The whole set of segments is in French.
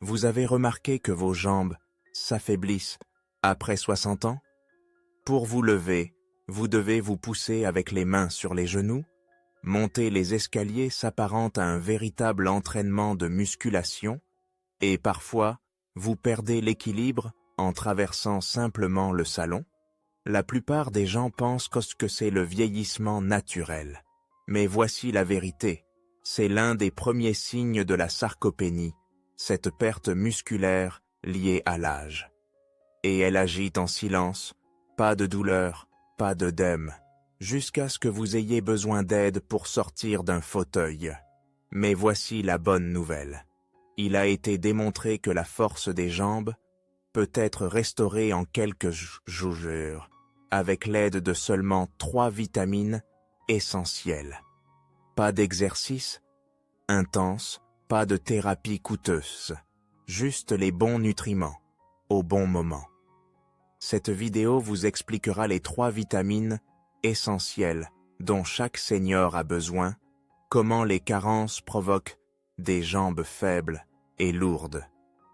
Vous avez remarqué que vos jambes s'affaiblissent après 60 ans? Pour vous lever, vous devez vous pousser avec les mains sur les genoux. Monter les escaliers s'apparente à un véritable entraînement de musculation et parfois, vous perdez l'équilibre en traversant simplement le salon. La plupart des gens pensent que c'est le vieillissement naturel. Mais voici la vérité, c'est l'un des premiers signes de la sarcopénie, cette perte musculaire liée à l'âge. Et elle agit en silence, pas de douleur, pas d'œdème, jusqu'à ce que vous ayez besoin d'aide pour sortir d'un fauteuil. Mais voici la bonne nouvelle. Il a été démontré que la force des jambes peut être restaurée en quelques jours, avec l'aide de seulement 3 vitamines essentielles. Pas d'exercice intense, pas de thérapie coûteuse, juste les bons nutriments, au bon moment. Cette vidéo vous expliquera les 3 vitamines essentielles dont chaque senior a besoin, comment les carences provoquent des jambes faibles et lourdes,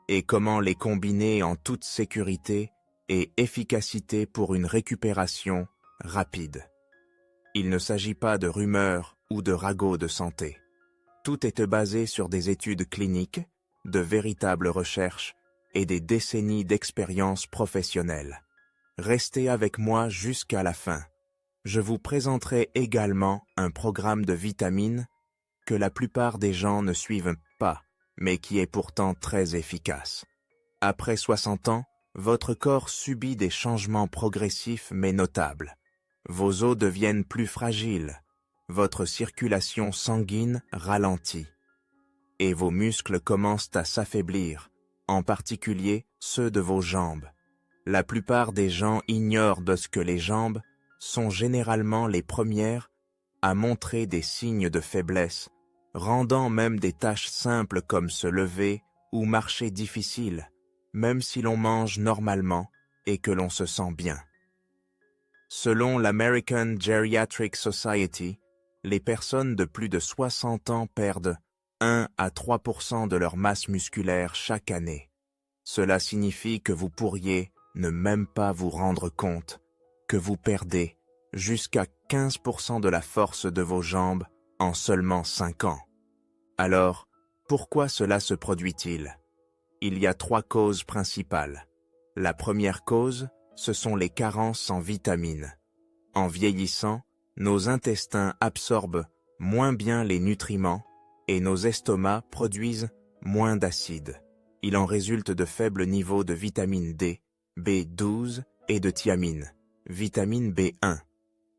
et comment les combiner en toute sécurité et efficacité pour une récupération rapide. Il ne s'agit pas de rumeurs ou de ragots de santé. Tout est basé sur des études cliniques, de véritables recherches et des décennies d'expérience professionnelle. Restez avec moi jusqu'à la fin. Je vous présenterai également un programme de vitamines que la plupart des gens ne suivent pas, mais qui est pourtant très efficace. Après 60 ans, votre corps subit des changements progressifs mais notables. Vos os deviennent plus fragiles, votre circulation sanguine ralentit, et vos muscles commencent à s'affaiblir, en particulier ceux de vos jambes. La plupart des gens ignorent de ce que les jambes sont généralement les premières à montrer des signes de faiblesse, rendant même des tâches simples comme se lever ou marcher difficiles, même si l'on mange normalement et que l'on se sent bien. Selon l'American Geriatric Society, les personnes de plus de 60 ans perdent 1 à 3% de leur masse musculaire chaque année. Cela signifie que vous pourriez ne même pas vous rendre compte que vous perdez jusqu'à 15% de la force de vos jambes en seulement 5 ans. Alors, pourquoi cela se produit-il? Il y a 3 causes principales. La première cause, ce sont les carences en vitamines. En vieillissant, nos intestins absorbent moins bien les nutriments et nos estomacs produisent moins d'acide. Il en résulte de faibles niveaux de vitamine D, B12 et de thiamine, vitamine B1,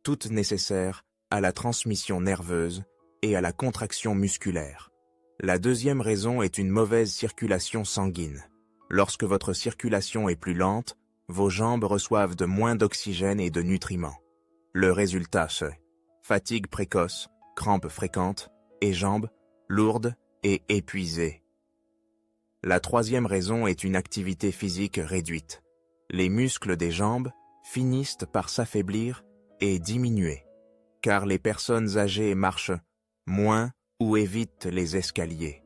toutes nécessaires à la transmission nerveuse et à la contraction musculaire. La deuxième raison est une mauvaise circulation sanguine. Lorsque votre circulation est plus lente, vos jambes reçoivent de moins d'oxygène et de nutriments. Le résultat, c'est fatigue précoce, crampes fréquentes et jambes lourdes et épuisées. La troisième raison est une activité physique réduite. Les muscles des jambes finissent par s'affaiblir et diminuer, car les personnes âgées marchent moins ou évitent les escaliers.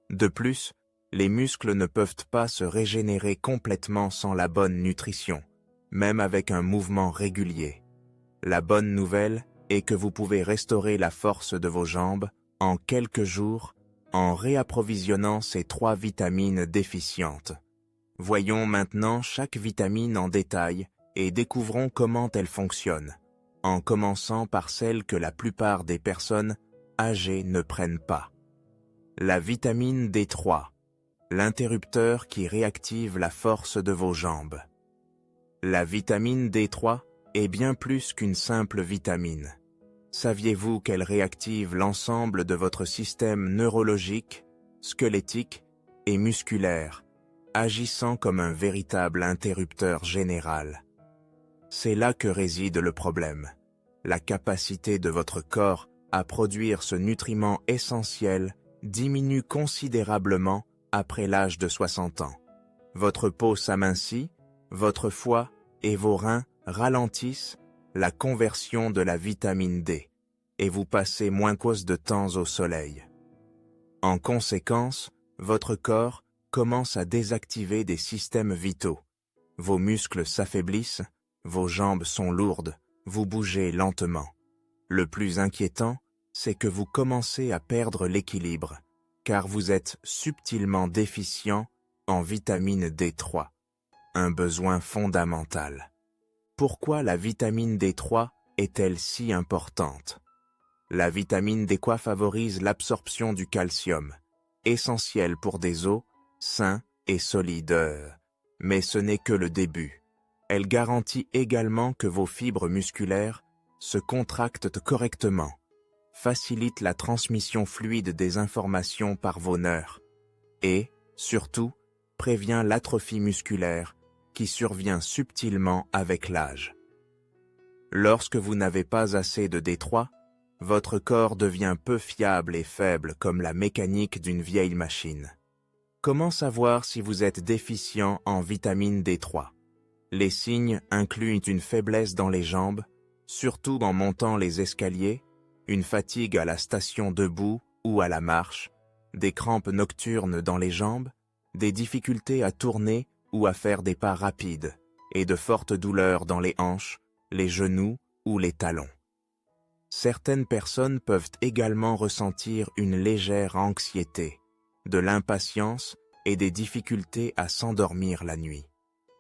De plus, les muscles ne peuvent pas se régénérer complètement sans la bonne nutrition, même avec un mouvement régulier. La bonne nouvelle est que vous pouvez restaurer la force de vos jambes en quelques jours en réapprovisionnant ces 3 vitamines déficientes. Voyons maintenant chaque vitamine en détail et découvrons comment elle fonctionne, en commençant par celle que la plupart des personnes âgées ne prennent pas. La vitamine D3, l'interrupteur qui réactive la force de vos jambes. La vitamine D3 est bien plus qu'une simple vitamine. Saviez-vous qu'elle réactive l'ensemble de votre système neurologique, squelettique et musculaire, agissant comme un véritable interrupteur général? C'est là que réside le problème. La capacité de votre corps à produire ce nutriment essentiel diminue considérablement après l'âge de 60 ans. Votre peau s'amincit, votre foie et vos reins ralentissent la conversion de la vitamine D et vous passez moins de temps au soleil. En conséquence, votre corps commence à désactiver des systèmes vitaux. Vos muscles s'affaiblissent, vos jambes sont lourdes, vous bougez lentement. Le plus inquiétant, c'est que vous commencez à perdre l'équilibre, car vous êtes subtilement déficient en vitamine D3, un besoin fondamental. Pourquoi la vitamine D3 est-elle si importante? La vitamine D3 favorise l'absorption du calcium, essentiel pour des os sains et solides. Mais ce n'est que le début. Elle garantit également que vos fibres musculaires se contractent correctement, facilite la transmission fluide des informations par vos nerfs et, surtout, prévient l'atrophie musculaire qui survient subtilement avec l'âge. Lorsque vous n'avez pas assez de D3, votre corps devient peu fiable et faible comme la mécanique d'une vieille machine. Comment savoir si vous êtes déficient en vitamine D3? Les signes incluent une faiblesse dans les jambes, surtout en montant les escaliers, une fatigue à la station debout ou à la marche, des crampes nocturnes dans les jambes, des difficultés à tourner ou à faire des pas rapides, et de fortes douleurs dans les hanches, les genoux ou les talons. Certaines personnes peuvent également ressentir une légère anxiété, de l'impatience et des difficultés à s'endormir la nuit.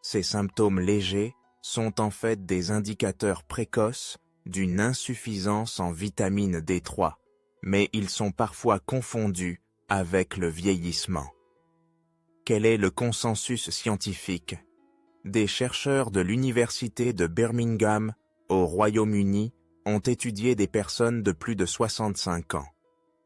Ces symptômes légers sont en fait des indicateurs précoces d'une insuffisance en vitamine D3, mais ils sont parfois confondus avec le vieillissement. Quel est le consensus scientifique? Des chercheurs de l'université de Birmingham, au Royaume-Uni, ont étudié des personnes de plus de 65 ans.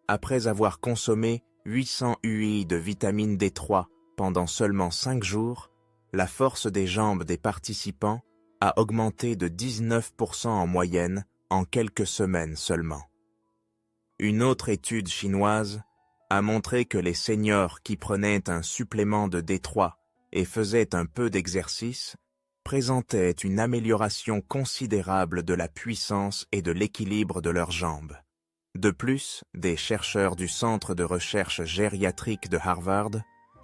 Après avoir consommé 800 UI de vitamine D3 pendant seulement 5 jours, la force des jambes des participants a augmenté de 19% en moyenne en quelques semaines seulement. Une autre étude chinoise a montré que les seniors qui prenaient un supplément de D3 et faisaient un peu d'exercice présentaient une amélioration considérable de la puissance et de l'équilibre de leurs jambes. De plus, des chercheurs du Centre de recherche gériatrique de Harvard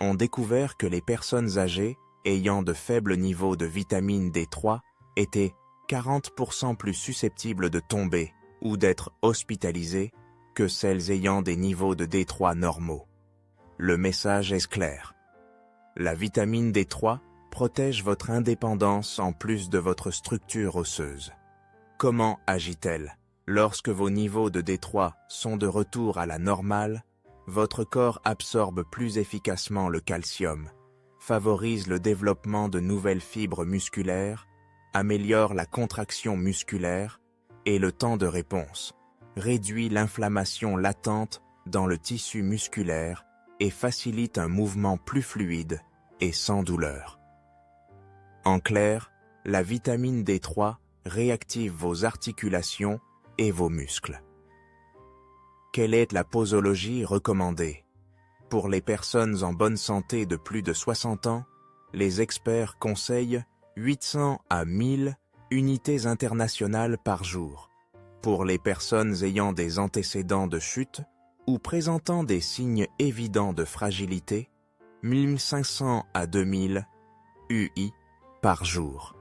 ont découvert que les personnes âgées ayant de faibles niveaux de vitamine D3 étaient 40% plus susceptibles de tomber ou d'être hospitalisées que celles ayant des niveaux de D3 normaux. Le message est clair. La vitamine D3 protège votre indépendance en plus de votre structure osseuse. Comment agit-elle? Lorsque vos niveaux de D3 sont de retour à la normale, votre corps absorbe plus efficacement le calcium, favorise le développement de nouvelles fibres musculaires, améliore la contraction musculaire et le temps de réponse, réduit l'inflammation latente dans le tissu musculaire et facilite un mouvement plus fluide et sans douleur. En clair, la vitamine D3 réactive vos articulations et vos muscles. Quelle est la posologie recommandée? Pour les personnes en bonne santé de plus de 60 ans, les experts conseillent 800 à 1000 unités internationales par jour. Pour les personnes ayant des antécédents de chute ou présentant des signes évidents de fragilité, 1500 à 2000 UI par jour.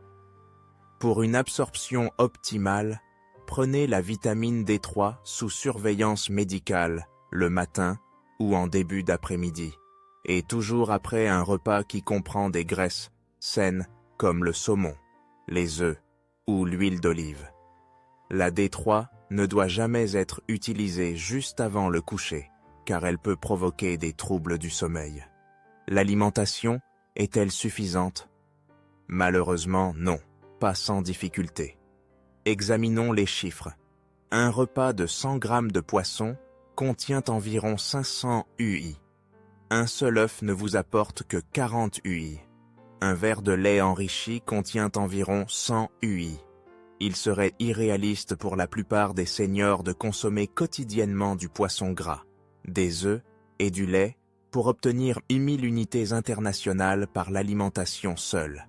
Pour une absorption optimale, prenez la vitamine D3 sous surveillance médicale le matin ou en début d'après-midi, et toujours après un repas qui comprend des graisses saines comme le saumon, les œufs ou l'huile d'olive. La D3 ne doit jamais être utilisée juste avant le coucher, car elle peut provoquer des troubles du sommeil. L'alimentation est-elle suffisante? Malheureusement, non, pas sans difficulté. Examinons les chiffres. Un repas de 100 grammes de poisson contient environ 500 UI. Un seul œuf ne vous apporte que 40 UI. Un verre de lait enrichi contient environ 100 UI. Il serait irréaliste pour la plupart des seniors de consommer quotidiennement du poisson gras, des œufs et du lait pour obtenir 1000 unités internationales par l'alimentation seule.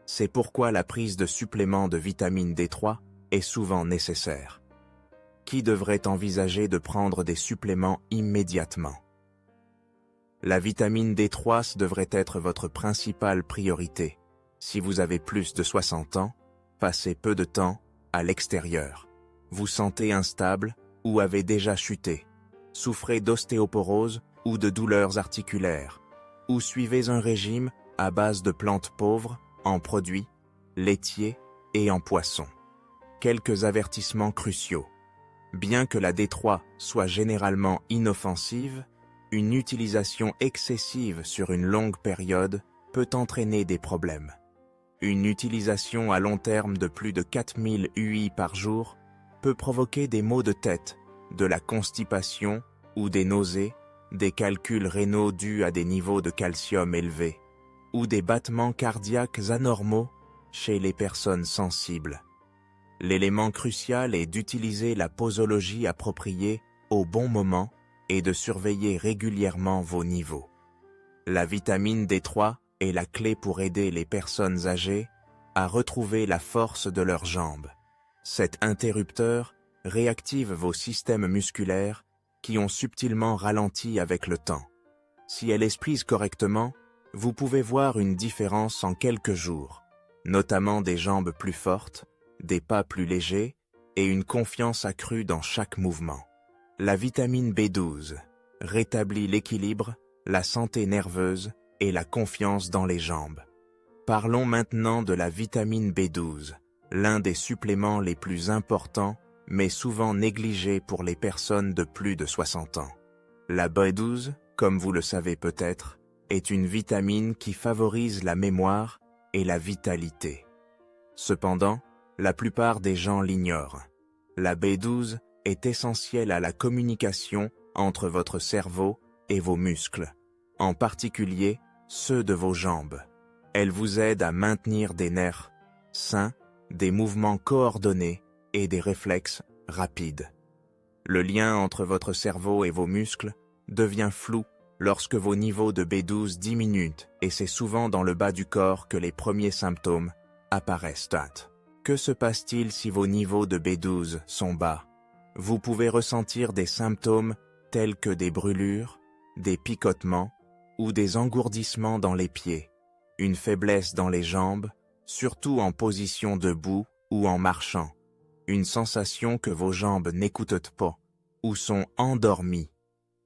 C'est pourquoi la prise de suppléments de vitamine D3 est souvent nécessaire. Qui devrait envisager de prendre des suppléments immédiatement? La vitamine D3 devrait être votre principale priorité. Si vous avez plus de 60 ans, passez peu de temps à l'extérieur. Vous sentez instable ou avez déjà chuté. Souffrez d'ostéoporose ou de douleurs articulaires. Ou suivez un régime à base de plantes pauvres en produits, laitiers et en poissons. Quelques avertissements cruciaux. Bien que la D3 soit généralement inoffensive, une utilisation excessive sur une longue période peut entraîner des problèmes. Une utilisation à long terme de plus de 4000 UI par jour peut provoquer des maux de tête, de la constipation ou des nausées, des calculs rénaux dus à des niveaux de calcium élevés, ou des battements cardiaques anormaux chez les personnes sensibles. L'élément crucial est d'utiliser la posologie appropriée au bon moment et de surveiller régulièrement vos niveaux. La vitamine D3 est la clé pour aider les personnes âgées à retrouver la force de leurs jambes. Cet interrupteur réactive vos systèmes musculaires qui ont subtilement ralenti avec le temps. Si elle est prise correctement, vous pouvez voir une différence en quelques jours, notamment des jambes plus fortes, des pas plus légers et une confiance accrue dans chaque mouvement. La vitamine B12 rétablit l'équilibre, la santé nerveuse et la confiance dans les jambes. Parlons maintenant de la vitamine B12, l'un des suppléments les plus importants mais souvent négligés pour les personnes de plus de 60 ans. La B12, comme vous le savez peut-être, est une vitamine qui favorise la mémoire et la vitalité. Cependant, la plupart des gens l'ignorent. La B12 est essentielle à la communication entre votre cerveau et vos muscles, en particulier ceux de vos jambes. Elle vous aide à maintenir des nerfs sains, des mouvements coordonnés et des réflexes rapides. Le lien entre votre cerveau et vos muscles devient flou lorsque vos niveaux de B12 diminuent et c'est souvent dans le bas du corps que les premiers symptômes apparaissent. Que se passe-t-il si vos niveaux de B12 sont bas? Vous pouvez ressentir des symptômes tels que des brûlures, des picotements ou des engourdissements dans les pieds, une faiblesse dans les jambes, surtout en position debout ou en marchant, une sensation que vos jambes n'écoutent pas ou sont endormies,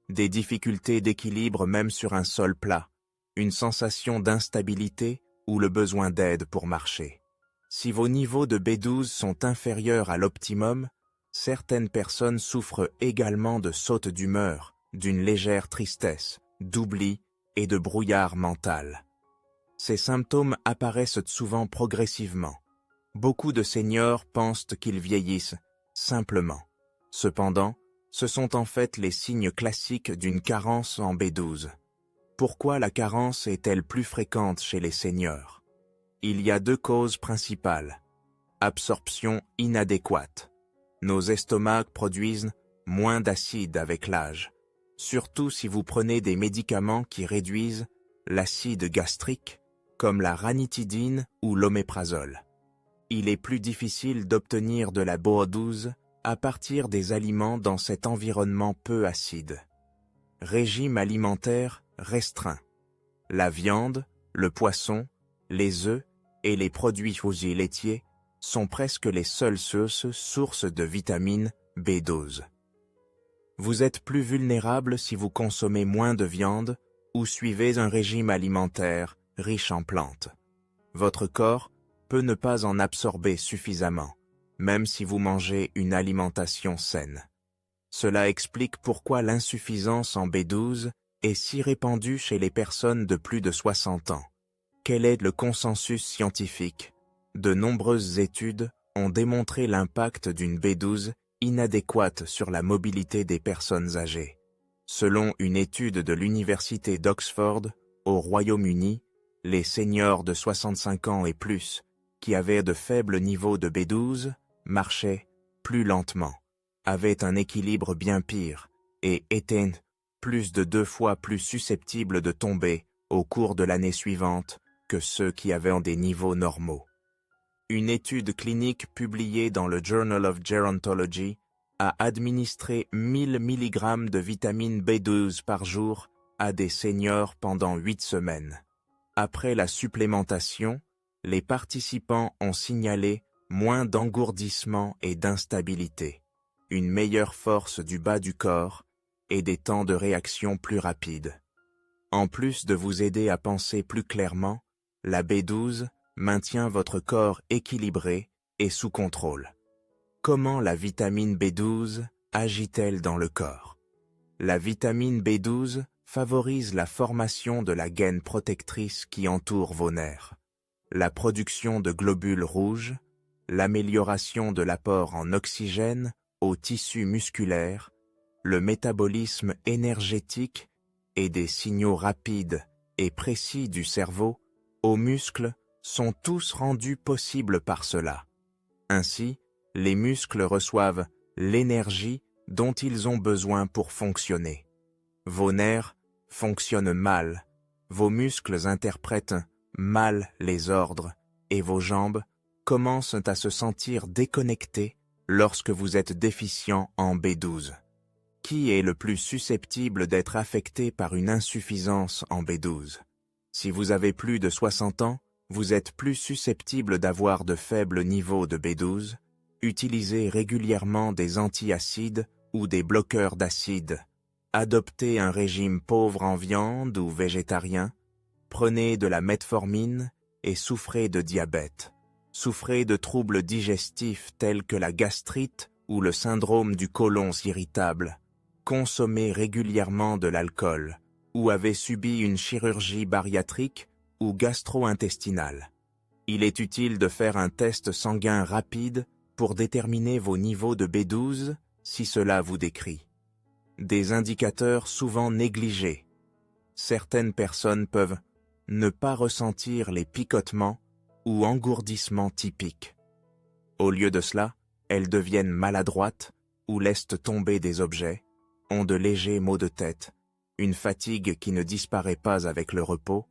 des difficultés d'équilibre même sur un sol plat, une sensation d'instabilité ou le besoin d'aide pour marcher. Si vos niveaux de B12 sont inférieurs à l'optimum, certaines personnes souffrent également de sautes d'humeur, d'une légère tristesse, d'oubli et de brouillard mental. Ces symptômes apparaissent souvent progressivement. Beaucoup de seniors pensent qu'ils vieillissent simplement. Cependant, ce sont en fait les signes classiques d'une carence en B12. Pourquoi la carence est-elle plus fréquente chez les seniors? Il y a deux causes principales. Absorption inadéquate. Nos estomacs produisent moins d'acide avec l'âge, surtout si vous prenez des médicaments qui réduisent l'acide gastrique, comme la ranitidine ou l'oméprazole. Il est plus difficile d'obtenir de la B12 à partir des aliments dans cet environnement peu acide. Régime alimentaire restreint. La viande, le poisson, les œufs et les produits laitiers sont presque les seules sources de vitamine B12. Vous êtes plus vulnérable si vous consommez moins de viande ou suivez un régime alimentaire riche en plantes. Votre corps peut ne pas en absorber suffisamment, même si vous mangez une alimentation saine. Cela explique pourquoi l'insuffisance en B12 est si répandue chez les personnes de plus de 60 ans. Quel est le consensus scientifique? De nombreuses études ont démontré l'impact d'une B12 inadéquate sur la mobilité des personnes âgées. Selon une étude de l'Université d'Oxford, au Royaume-Uni, les seniors de 65 ans et plus, qui avaient de faibles niveaux de B12, marchaient plus lentement, avaient un équilibre bien pire et étaient plus de 2 fois plus susceptibles de tomber au cours de l'année suivante que ceux qui avaient des niveaux normaux. Une étude clinique publiée dans le Journal of Gerontology a administré 1000 mg de vitamine B12 par jour à des seniors pendant 8 semaines. Après la supplémentation, les participants ont signalé moins d'engourdissement et d'instabilité, une meilleure force du bas du corps et des temps de réaction plus rapides. En plus de vous aider à penser plus clairement, la B12 maintient votre corps équilibré et sous contrôle. Comment la vitamine B12 agit-elle dans le corps? La vitamine B12 favorise la formation de la gaine protectrice qui entoure vos nerfs, la production de globules rouges, l'amélioration de l'apport en oxygène aux tissus musculaires, le métabolisme énergétique et des signaux rapides et précis du cerveau aux muscles sont tous rendus possibles par cela. Ainsi, les muscles reçoivent l'énergie dont ils ont besoin pour fonctionner. Vos nerfs fonctionnent mal, vos muscles interprètent mal les ordres et vos jambes commencent à se sentir déconnectées lorsque vous êtes déficient en B12. Qui est le plus susceptible d'être affecté par une insuffisance en B12? Si vous avez plus de 60 ans, vous êtes plus susceptible d'avoir de faibles niveaux de B12. Utilisez régulièrement des antiacides ou des bloqueurs d'acide. Adoptez un régime pauvre en viande ou végétarien. Prenez de la metformine et souffrez de diabète. Souffrez de troubles digestifs tels que la gastrite ou le syndrome du côlon irritable. Consommez régulièrement de l'alcool ou avez subi une chirurgie bariatrique ou gastro-intestinale. Il est utile de faire un test sanguin rapide pour déterminer vos niveaux de B12 si cela vous décrit. Des indicateurs souvent négligés. Certaines personnes peuvent ne pas ressentir les picotements ou engourdissements typiques. Au lieu de cela, elles deviennent maladroites ou laissent tomber des objets, ont de légers maux de tête, une fatigue qui ne disparaît pas avec le repos,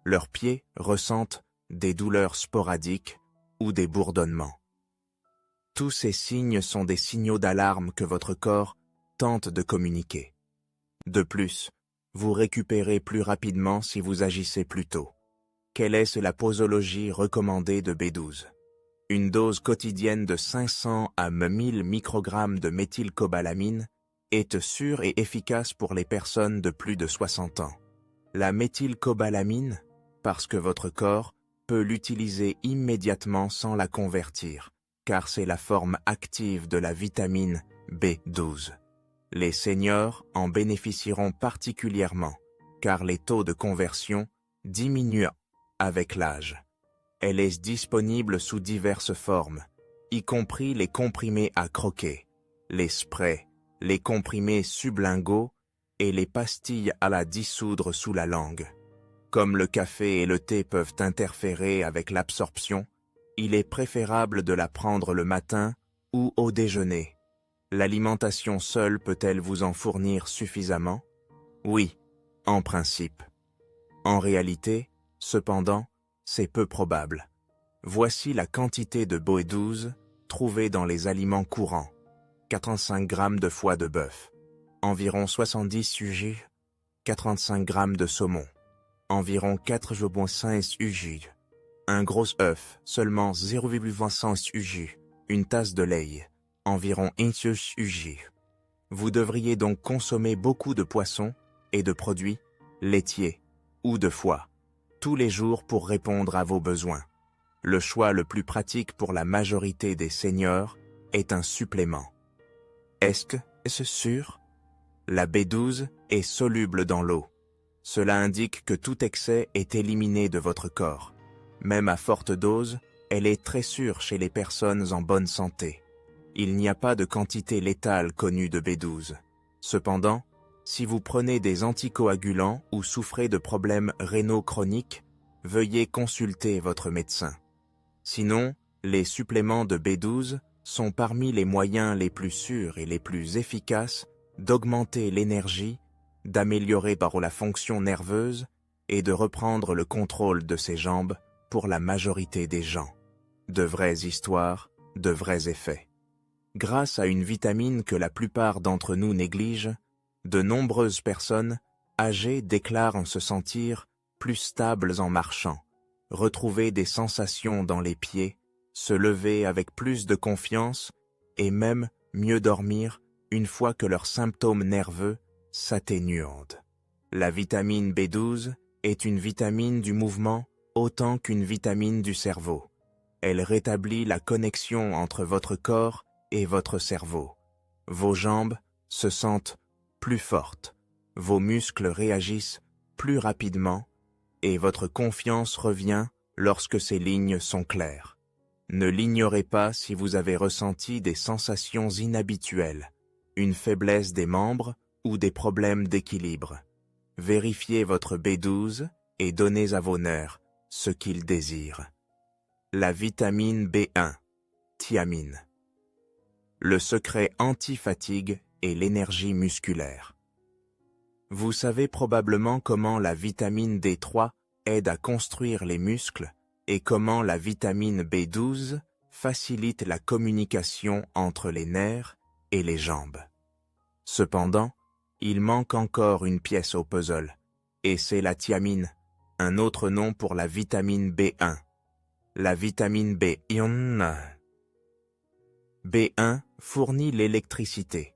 leurs pieds ressentent des douleurs sporadiques ou des bourdonnements. Tous ces signes sont des signaux d'alarme que votre corps tente de communiquer. De plus, vous récupérez plus rapidement si vous agissez plus tôt. Quelle est la posologie recommandée de B12? Une dose quotidienne de 500 à 1000 microgrammes de méthylcobalamine est sûre et efficace pour les personnes de plus de 60 ans. La méthylcobalamine, parce que votre corps peut l'utiliser immédiatement sans la convertir, car c'est la forme active de la vitamine B12. Les seniors en bénéficieront particulièrement, car les taux de conversion diminuent avec l'âge. Elle est disponible sous diverses formes, y compris les comprimés à croquer, les sprays, les comprimés sublinguaux et les pastilles à la dissoudre sous la langue. Comme le café et le thé peuvent interférer avec l'absorption, il est préférable de la prendre le matin ou au déjeuner. L'alimentation seule peut-elle vous en fournir suffisamment? Oui, en principe. En réalité, cependant, c'est peu probable. Voici la quantité de B12 trouvée dans les aliments courants. 85 g de foie de bœuf, environ 70 UJ, 85 g de saumon, environ 4,5 UJ, un gros œuf, seulement 0,25 UJ, une tasse de lait, environ 1 UJ. Vous devriez donc consommer beaucoup de poissons et de produits laitiers ou de foie tous les jours pour répondre à vos besoins. Le choix le plus pratique pour la majorité des seniors est un supplément. Est-ce sûr? La B12 est soluble dans l'eau. Cela indique que tout excès est éliminé de votre corps. Même à forte dose, elle est très sûre chez les personnes en bonne santé. Il n'y a pas de quantité létale connue de B12. Cependant, si vous prenez des anticoagulants ou souffrez de problèmes rénaux chroniques, veuillez consulter votre médecin. Sinon, les suppléments de B12 sont parmi les moyens les plus sûrs et les plus efficaces d'augmenter l'énergie, d'améliorer par la fonction nerveuse et de reprendre le contrôle de ses jambes pour la majorité des gens. De vraies histoires, de vrais effets. Grâce à une vitamine que la plupart d'entre nous négligent, de nombreuses personnes âgés déclarent se sentir plus stables en marchant, retrouver des sensations dans les pieds, se lever avec plus de confiance et même mieux dormir une fois que leurs symptômes nerveux s'atténuent. La vitamine B12 est une vitamine du mouvement autant qu'une vitamine du cerveau. Elle rétablit la connexion entre votre corps et votre cerveau. Vos jambes se sentent plus fortes, vos muscles réagissent plus rapidement et votre confiance revient lorsque ces lignes sont claires. Ne l'ignorez pas si vous avez ressenti des sensations inhabituelles, une faiblesse des membres ou des problèmes d'équilibre. Vérifiez votre B12 et donnez à vos nerfs ce qu'ils désirent. La vitamine B1, thiamine. Le secret anti-fatigue est l'énergie musculaire. Vous savez probablement comment la vitamine D3 aide à construire les muscles et comment la vitamine B12 facilite la communication entre les nerfs et les jambes. Cependant, il manque encore une pièce au puzzle, et c'est la thiamine, un autre nom pour la vitamine B1. La vitamine B1 fournit l'électricité,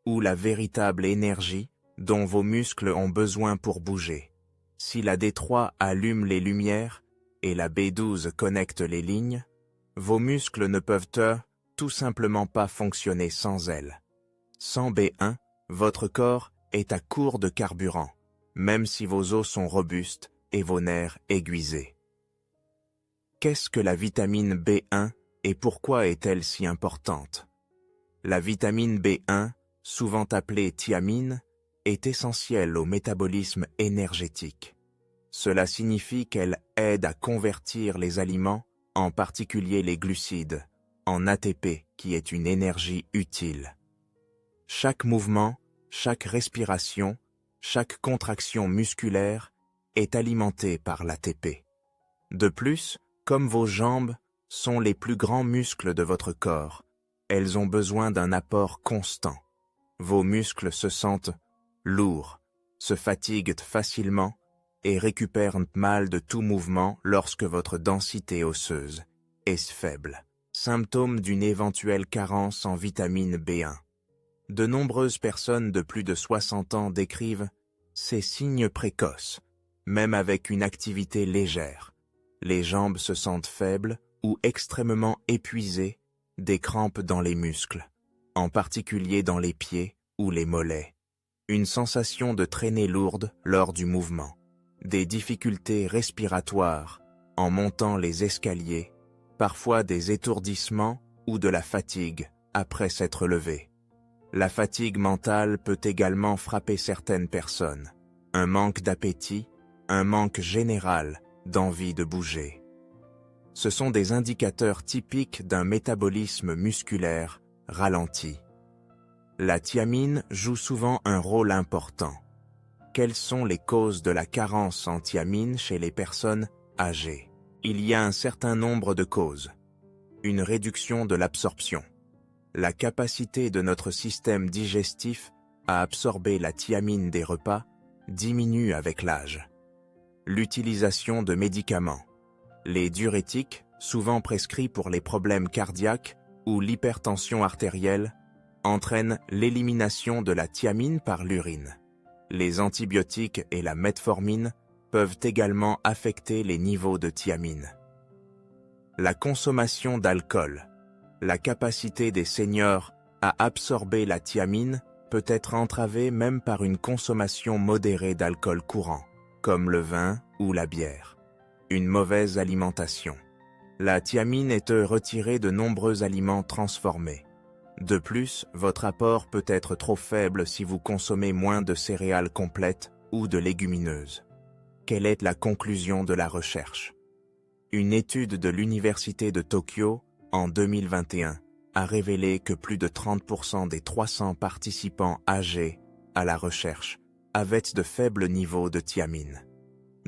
ou la véritable énergie dont vos muscles ont besoin pour bouger. Si la D3 allume les lumières et la B12 connecte les lignes, vos muscles ne peuvent tout simplement pas fonctionner sans elle. Sans B1, votre corps est à court de carburant, même si vos os sont robustes et vos nerfs aiguisés. Qu'est-ce que la vitamine B1 et pourquoi est-elle si importante? La vitamine B1, souvent appelée thiamine, est essentielle au métabolisme énergétique. Cela signifie qu'elle aide à convertir les aliments, en particulier les glucides, en ATP qui est une énergie utile. Chaque mouvement, chaque respiration, chaque contraction musculaire est alimenté par l'ATP. De plus, comme vos jambes sont les plus grands muscles de votre corps, elles ont besoin d'un apport constant. Vos muscles se sentent lourds, se fatiguent facilement et récupèrent mal de tout mouvement lorsque votre densité osseuse est faible, symptôme d'une éventuelle carence en vitamine B1. De nombreuses personnes de plus de 60 ans décrivent ces signes précoces, même avec une activité légère. Les jambes se sentent faibles ou extrêmement épuisées, des crampes dans les muscles, en particulier dans les pieds ou les mollets, une sensation de traînée lourde lors du mouvement, des difficultés respiratoires en montant les escaliers, parfois des étourdissements ou de la fatigue après s'être levé. La fatigue mentale peut également frapper certaines personnes, un manque d'appétit, un manque général d'envie de bouger. Ce sont des indicateurs typiques d'un métabolisme musculaire ralenti. La thiamine joue souvent un rôle important. Quelles sont les causes de la carence en thiamine chez les personnes âgées? Il y a un certain nombre de causes. Une réduction de l'absorption. La capacité de notre système digestif à absorber la thiamine des repas diminue avec l'âge. L'utilisation de médicaments. Les diurétiques, souvent prescrits pour les problèmes cardiaques ou l'hypertension artérielle, entraînent l'élimination de la thiamine par l'urine. Les antibiotiques et la metformine peuvent également affecter les niveaux de thiamine. La consommation d'alcool. La capacité des seniors à absorber la thiamine peut être entravée même par une consommation modérée d'alcool courant, comme le vin ou la bière. Une mauvaise alimentation. La thiamine est retirée de nombreux aliments transformés. De plus, votre apport peut être trop faible si vous consommez moins de céréales complètes ou de légumineuses. Quelle est la conclusion de la recherche? Une étude de l'Université de Tokyo, en 2021, a révélé que plus de 30% des 300 participants âgés à la recherche avaient de faibles niveaux de thiamine.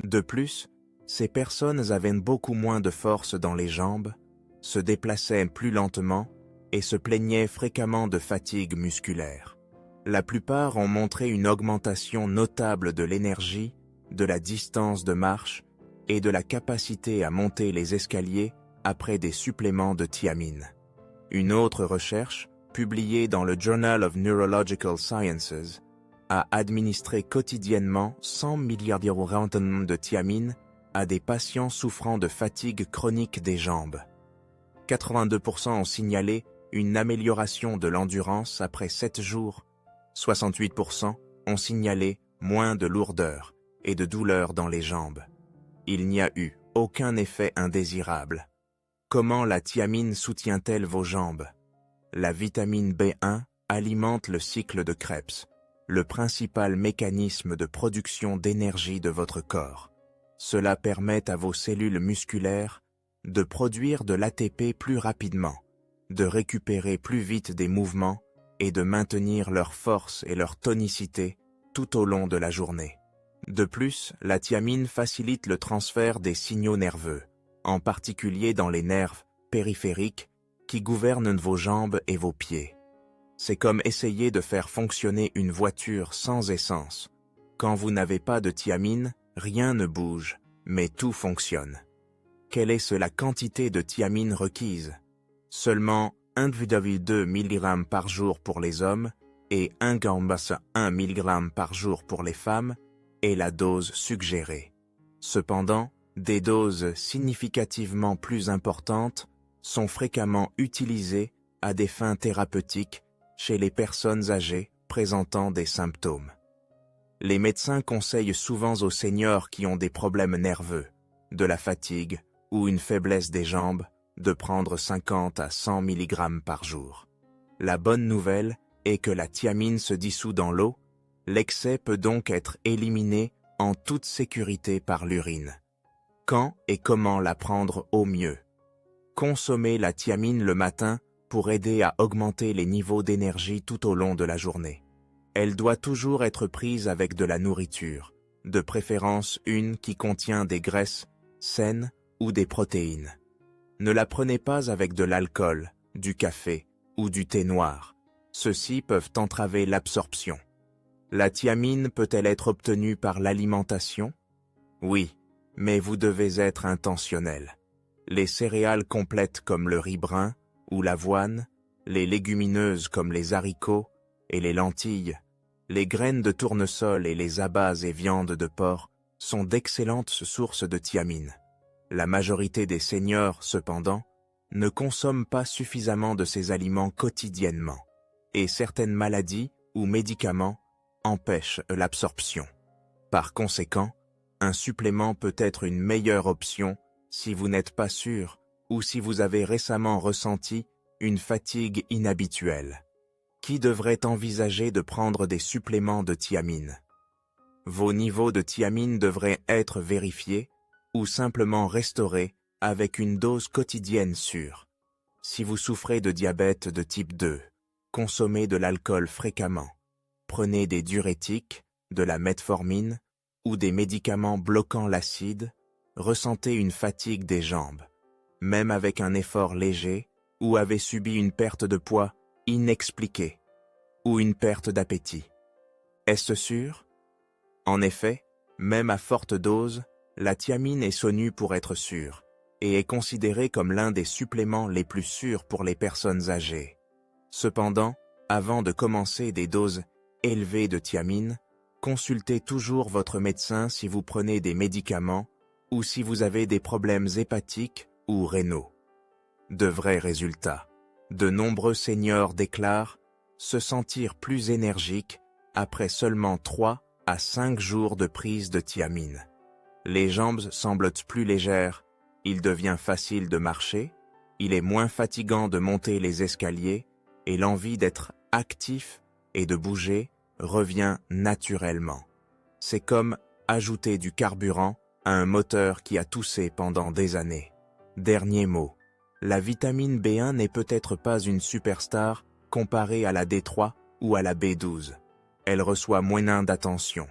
De plus, ces personnes avaient beaucoup moins de force dans les jambes, se déplaçaient plus lentement et se plaignaient fréquemment de fatigue musculaire. La plupart ont montré une augmentation notable de l'énergie, de la distance de marche et de la capacité à monter les escaliers après des suppléments de thiamine. Une autre recherche, publiée dans le Journal of Neurological Sciences, a administré quotidiennement 100 milliards de thiamine à des patients souffrant de fatigue chronique des jambes. 82% ont signalé une amélioration de l'endurance après 7 jours. 68% ont signalé moins de lourdeur et de douleur dans les jambes. Il n'y a eu aucun effet indésirable. Comment la thiamine soutient-elle vos jambes? La vitamine B1 alimente le cycle de Krebs, le principal mécanisme de production d'énergie de votre corps. Cela permet à vos cellules musculaires de produire de l'ATP plus rapidement, de récupérer plus vite des mouvements et de maintenir leur force et leur tonicité tout au long de la journée. De plus, la thiamine facilite le transfert des signaux nerveux, en particulier dans les nerfs périphériques qui gouvernent vos jambes et vos pieds. C'est comme essayer de faire fonctionner une voiture sans essence. Quand vous n'avez pas de thiamine, rien ne bouge, mais tout fonctionne. Quelle est la quantité de thiamine requise? Seulement 1,2 mg par jour pour les hommes et 1,1 mg par jour pour les femmes est la dose suggérée. Cependant, des doses significativement plus importantes sont fréquemment utilisées à des fins thérapeutiques chez les personnes âgées présentant des symptômes. Les médecins conseillent souvent aux seniors qui ont des problèmes nerveux, de la fatigue ou une faiblesse des jambes de prendre 50 à 100 mg par jour. La bonne nouvelle est que la thiamine se dissout dans l'eau, l'excès peut donc être éliminé en toute sécurité par l'urine. Quand et comment la prendre au mieux? Consommer la thiamine le matin pour aider à augmenter les niveaux d'énergie tout au long de la journée. Elle doit toujours être prise avec de la nourriture, de préférence une qui contient des graisses saines ou des protéines. Ne la prenez pas avec de l'alcool, du café ou du thé noir. Ceux-ci peuvent entraver l'absorption. La thiamine peut-elle être obtenue par l'alimentation? Oui, mais vous devez être intentionnel. Les céréales complètes comme le riz brun ou l'avoine, les légumineuses comme les haricots et les lentilles, les graines de tournesol et les abats et viandes de porc sont d'excellentes sources de thiamine. La majorité des seniors, cependant, ne consomment pas suffisamment de ces aliments quotidiennement, et certaines maladies ou médicaments empêchent l'absorption. Par conséquent, un supplément peut être une meilleure option si vous n'êtes pas sûr ou si vous avez récemment ressenti une fatigue inhabituelle. Qui devrait envisager de prendre des suppléments de thiamine? Vos niveaux de thiamine devraient être vérifiés ou simplement restaurés avec une dose quotidienne sûre. Si vous souffrez de diabète de type 2, consommez de l'alcool fréquemment, prenez des diurétiques, de la metformine ou des médicaments bloquant l'acide, ressentez une fatigue des jambes, même avec un effort léger, ou avez subi une perte de poids inexpliquée, ou une perte d'appétit. Est-ce sûr? En effet, même à forte dose, la thiamine est connue pour être sûre, et est considérée comme l'un des suppléments les plus sûrs pour les personnes âgées. Cependant, avant de commencer des doses élevées de thiamine, consultez toujours votre médecin si vous prenez des médicaments ou si vous avez des problèmes hépatiques ou rénaux. De vrais résultats. De nombreux seniors déclarent se sentir plus énergiques après seulement 3 à 5 jours de prise de thiamine. Les jambes semblent plus légères, il devient facile de marcher, il est moins fatigant de monter les escaliers et l'envie d'être actif et de bouger revient naturellement. C'est comme ajouter du carburant à un moteur qui a toussé pendant des années. Dernier mot. La vitamine B1 n'est peut-être pas une superstar comparée à la D3 ou à la B12. Elle reçoit moins d'attention.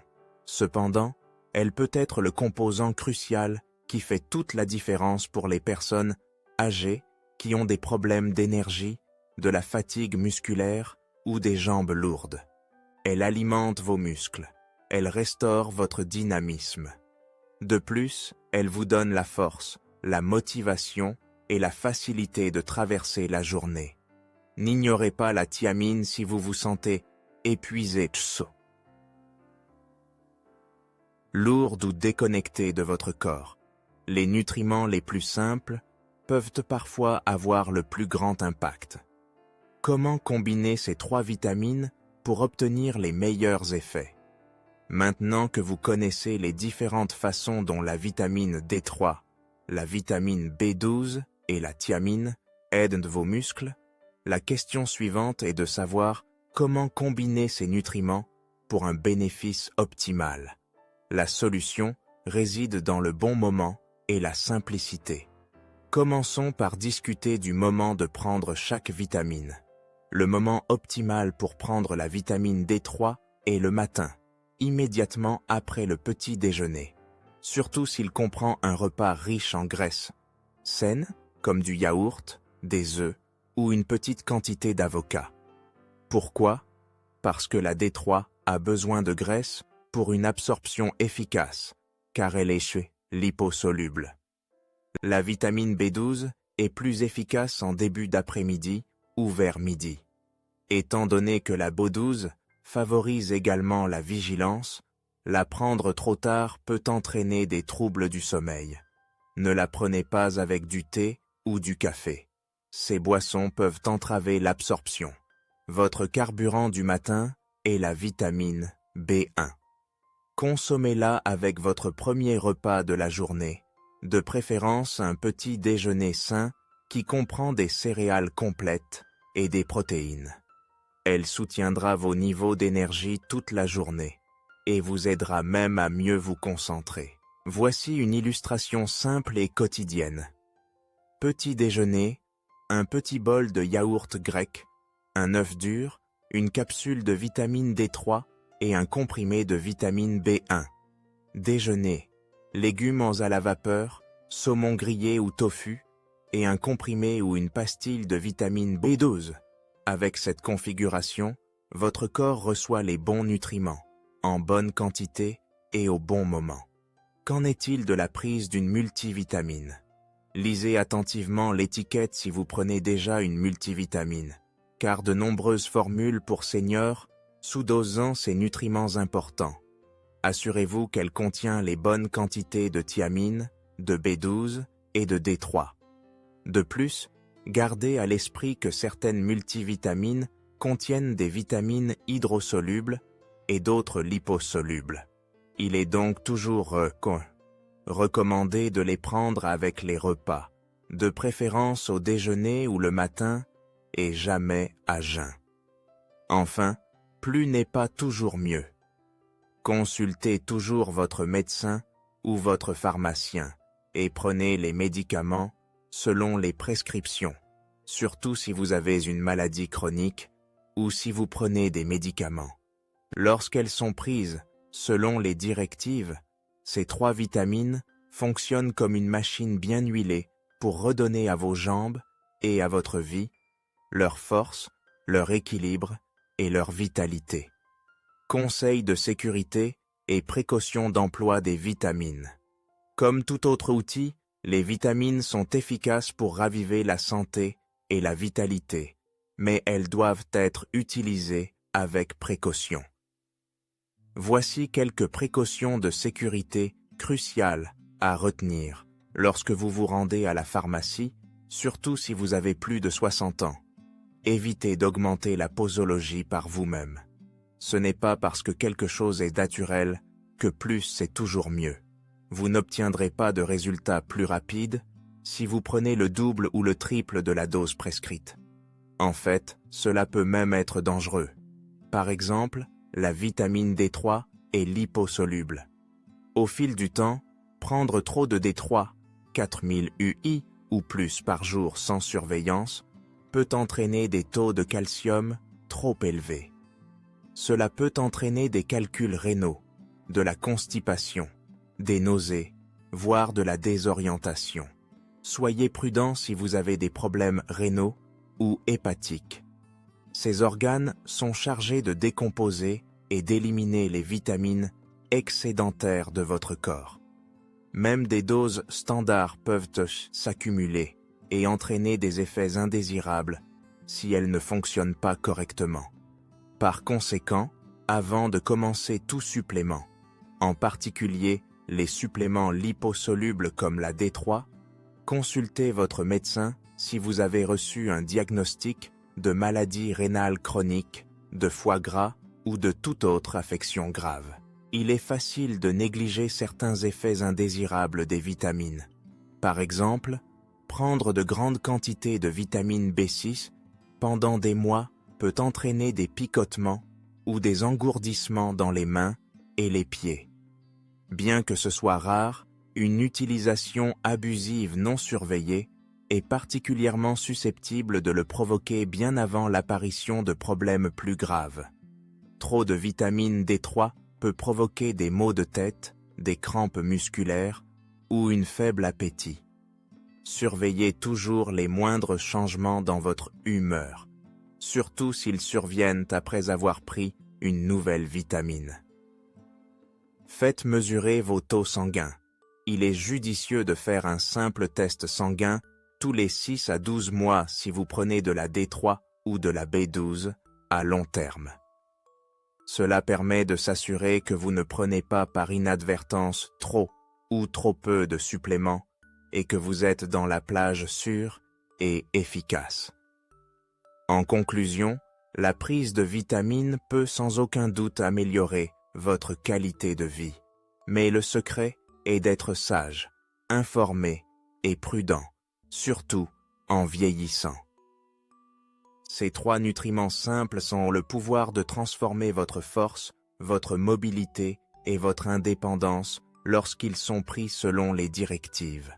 Cependant, elle peut être le composant crucial qui fait toute la différence pour les personnes âgées qui ont des problèmes d'énergie, de la fatigue musculaire ou des jambes lourdes. Elle alimente vos muscles. Elle restaure votre dynamisme. De plus, elle vous donne la force, la motivation et la facilité de traverser la journée. N'ignorez pas la thiamine si vous vous sentez épuisé, lourde ou déconnecté de votre corps. Les nutriments les plus simples peuvent parfois avoir le plus grand impact. Comment combiner ces 3 vitamines pour obtenir les meilleurs effets? Maintenant que vous connaissez les différentes façons dont la vitamine D3, la vitamine B12 et la thiamine aident vos muscles, la question suivante est de savoir comment combiner ces nutriments pour un bénéfice optimal. La solution réside dans le bon moment et la simplicité. Commençons par discuter du moment de prendre chaque vitamine. Le moment optimal pour prendre la vitamine D3 est le matin, immédiatement après le petit déjeuner, surtout s'il comprend un repas riche en graisses saines, comme du yaourt, des œufs ou une petite quantité d'avocat. Pourquoi? Parce que la D3 a besoin de graisse pour une absorption efficace, car elle est liposoluble. La vitamine B12 est plus efficace en début d'après-midi ou vers midi. Étant donné que la B12 favorise également la vigilance, la prendre trop tard peut entraîner des troubles du sommeil. Ne la prenez pas avec du thé ou du café. Ces boissons peuvent entraver l'absorption. Votre carburant du matin est la vitamine B1. Consommez-la avec votre premier repas de la journée, de préférence un petit déjeuner sain qui comprend des céréales complètes et des protéines. Elle soutiendra vos niveaux d'énergie toute la journée et vous aidera même à mieux vous concentrer. Voici une illustration simple et quotidienne. Petit déjeuner, un petit bol de yaourt grec, un œuf dur, une capsule de vitamine D3 et un comprimé de vitamine B1. Déjeuner, légumes à la vapeur, saumon grillé ou tofu, et un comprimé ou une pastille de vitamine B12. Avec cette configuration, votre corps reçoit les bons nutriments, en bonne quantité et au bon moment. Qu'en est-il de la prise d'une multivitamine? Lisez attentivement l'étiquette si vous prenez déjà une multivitamine, car de nombreuses formules pour seniors sous-dosant ces nutriments importants. Assurez-vous qu'elle contient les bonnes quantités de thiamine, de B12 et de D3. De plus, gardez à l'esprit que certaines multivitamines contiennent des vitamines hydrosolubles et d'autres liposolubles. Il est donc toujours recommandé de les prendre avec les repas, de préférence au déjeuner ou le matin et jamais à jeun. Enfin, plus n'est pas toujours mieux. Consultez toujours votre médecin ou votre pharmacien et prenez les médicaments selon les prescriptions, surtout si vous avez une maladie chronique ou si vous prenez des médicaments. Lorsqu'elles sont prises selon les directives, ces 3 vitamines fonctionnent comme une machine bien huilée pour redonner à vos jambes et à votre vie leur force, leur équilibre et leur vitalité. Conseils de sécurité et précautions d'emploi des vitamines. Comme tout autre outil, les vitamines sont efficaces pour raviver la santé et la vitalité, mais elles doivent être utilisées avec précaution. Voici quelques précautions de sécurité cruciales à retenir lorsque vous vous rendez à la pharmacie, surtout si vous avez plus de 60 ans. Évitez d'augmenter la posologie par vous-même. Ce n'est pas parce que quelque chose est naturel que plus c'est toujours mieux. Vous n'obtiendrez pas de résultats plus rapides si vous prenez le double ou le triple de la dose prescrite. En fait, cela peut même être dangereux. Par exemple, la vitamine D3 est liposoluble. Au fil du temps, prendre trop de D3, 4000 UI ou plus par jour sans surveillance, peut entraîner des taux de calcium trop élevés. Cela peut entraîner des calculs rénaux, de la constipation, des nausées, voire de la désorientation. Soyez prudent si vous avez des problèmes rénaux ou hépatiques. Ces organes sont chargés de décomposer et d'éliminer les vitamines excédentaires de votre corps. Même des doses standards peuvent s'accumuler et entraîner des effets indésirables si elles ne fonctionnent pas correctement. Par conséquent, avant de commencer tout supplément, en particulier les suppléments liposolubles comme la D3, consultez votre médecin si vous avez reçu un diagnostic de maladie rénale chronique, de foie gras ou de toute autre affection grave. Il est facile de négliger certains effets indésirables des vitamines. Par exemple, prendre de grandes quantités de vitamine B6 pendant des mois peut entraîner des picotements ou des engourdissements dans les mains et les pieds. Bien que ce soit rare, une utilisation abusive non surveillée est particulièrement susceptible de le provoquer bien avant l'apparition de problèmes plus graves. Trop de vitamine D3 peut provoquer des maux de tête, des crampes musculaires ou un faible appétit. Surveillez toujours les moindres changements dans votre humeur, surtout s'ils surviennent après avoir pris une nouvelle vitamine. Faites mesurer vos taux sanguins. Il est judicieux de faire un simple test sanguin tous les 6 à 12 mois si vous prenez de la D3 ou de la B12 à long terme. Cela permet de s'assurer que vous ne prenez pas par inadvertance trop ou trop peu de suppléments et que vous êtes dans la plage sûre et efficace. En conclusion, la prise de vitamines peut sans aucun doute améliorer votre qualité de vie. Mais le secret est d'être sage, informé et prudent, surtout en vieillissant. Ces 3 nutriments simples ont le pouvoir de transformer votre force, votre mobilité et votre indépendance lorsqu'ils sont pris selon les directives.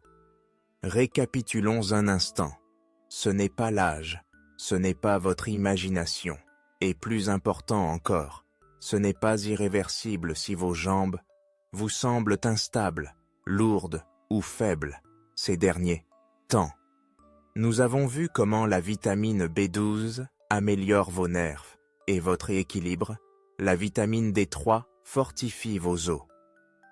Récapitulons un instant. Ce n'est pas l'âge, ce n'est pas votre imagination, et plus important encore, ce n'est pas irréversible si vos jambes vous semblent instables, lourdes ou faibles ces derniers temps. Nous avons vu comment la vitamine B12 améliore vos nerfs et votre équilibre, la vitamine D3 fortifie vos os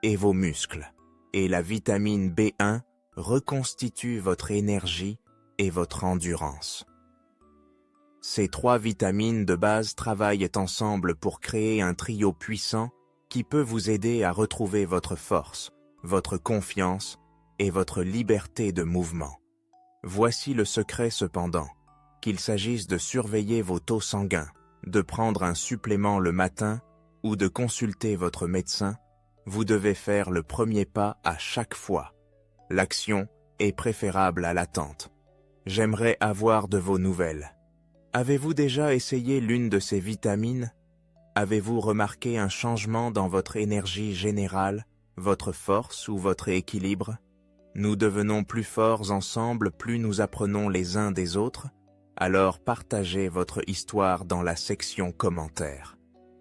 et vos muscles, et la vitamine B1 reconstitue votre énergie et votre endurance. Ces 3 vitamines de base travaillent ensemble pour créer un trio puissant qui peut vous aider à retrouver votre force, votre confiance et votre liberté de mouvement. Voici le secret cependant, qu'il s'agisse de surveiller vos taux sanguins, de prendre un supplément le matin ou de consulter votre médecin, vous devez faire le premier pas à chaque fois. L'action est préférable à l'attente. J'aimerais avoir de vos nouvelles. Avez-vous déjà essayé l'une de ces vitamines? Avez-vous remarqué un changement dans votre énergie générale, votre force ou votre équilibre? Nous devenons plus forts ensemble plus nous apprenons les uns des autres, alors partagez votre histoire dans la section commentaires.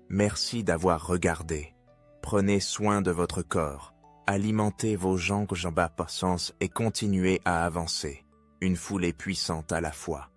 Merci d'avoir regardé. Prenez soin de votre corps, alimentez vos jambes à patience et continuez à avancer, une foulée puissante à la fois.